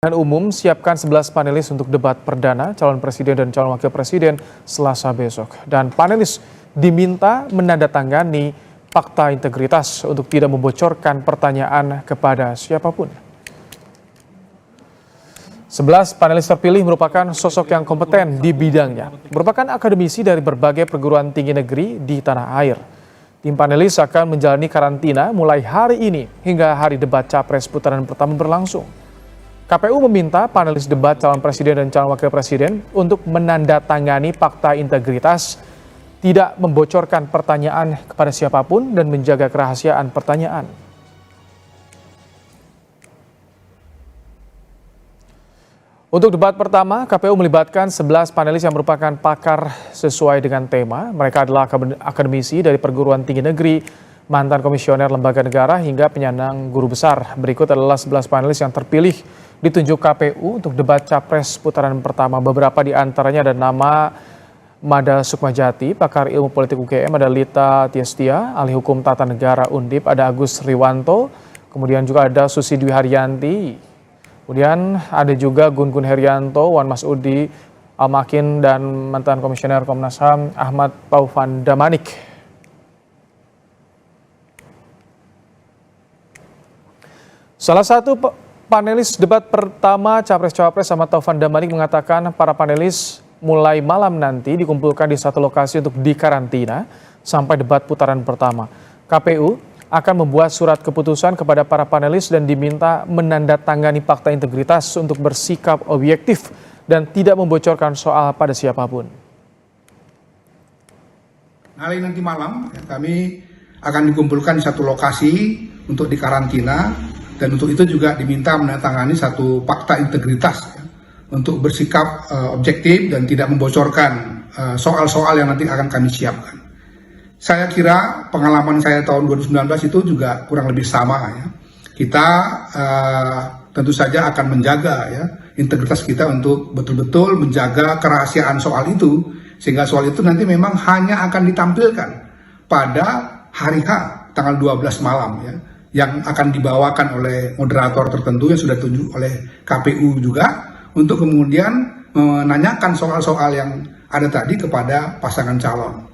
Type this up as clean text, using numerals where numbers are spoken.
Pemilihan umum siapkan 11 panelis untuk debat perdana calon presiden dan calon wakil presiden Selasa besok. Dan panelis diminta menandatangani fakta integritas untuk tidak membocorkan pertanyaan kepada siapapun. 11 panelis terpilih merupakan sosok yang kompeten di bidangnya, merupakan akademisi dari berbagai perguruan tinggi negeri di tanah air. Tim panelis akan menjalani karantina mulai hari ini hingga hari debat capres putaran pertama berlangsung. KPU meminta panelis debat calon presiden dan calon wakil presiden untuk menandatangani fakta integritas, tidak membocorkan pertanyaan kepada siapapun dan menjaga kerahasiaan pertanyaan. Untuk debat pertama, KPU melibatkan 11 panelis yang merupakan pakar sesuai dengan tema. Mereka adalah akademisi dari perguruan tinggi negeri, mantan komisioner lembaga negara hingga penyandang guru besar. Berikut adalah 11 panelis yang terpilih ditunjuk KPU untuk debat capres putaran pertama. Beberapa di antaranya ada nama Mada Sukmajati, pakar ilmu politik UGM, ada Lita Tiestia, ahli hukum tata negara Undip, ada Agus Riwanto, kemudian juga ada Susi Dwi Haryanti, kemudian ada juga Gun Gun Herianto, Wan Masudi Almakin, dan mantan komisioner Komnas HAM Ahmad Taufan Damanik. Salah satu panelis debat pertama Capres-Cawapres Ahmad Taufan Damanik mengatakan para panelis mulai malam nanti dikumpulkan di satu lokasi untuk dikarantina sampai debat putaran pertama. KPU akan membuat surat keputusan kepada para panelis dan diminta menandatangani fakta integritas untuk bersikap objektif dan tidak membocorkan soal pada siapapun. Hari nanti malam kami akan dikumpulkan di satu lokasi untuk dikarantina. Dan untuk itu juga diminta menandatangani satu fakta integritas untuk bersikap objektif dan tidak membocorkan soal-soal yang nanti akan kami siapkan. Saya kira pengalaman saya tahun 2019 itu juga kurang lebih sama ya. Kita tentu saja akan menjaga ya integritas kita untuk betul-betul menjaga kerahasiaan soal itu, sehingga soal itu nanti memang hanya akan ditampilkan pada hari H tanggal 12 malam ya, yang akan dibawakan oleh moderator tertentu yang sudah ditunjuk oleh KPU juga untuk kemudian menanyakan soal-soal yang ada tadi kepada pasangan calon.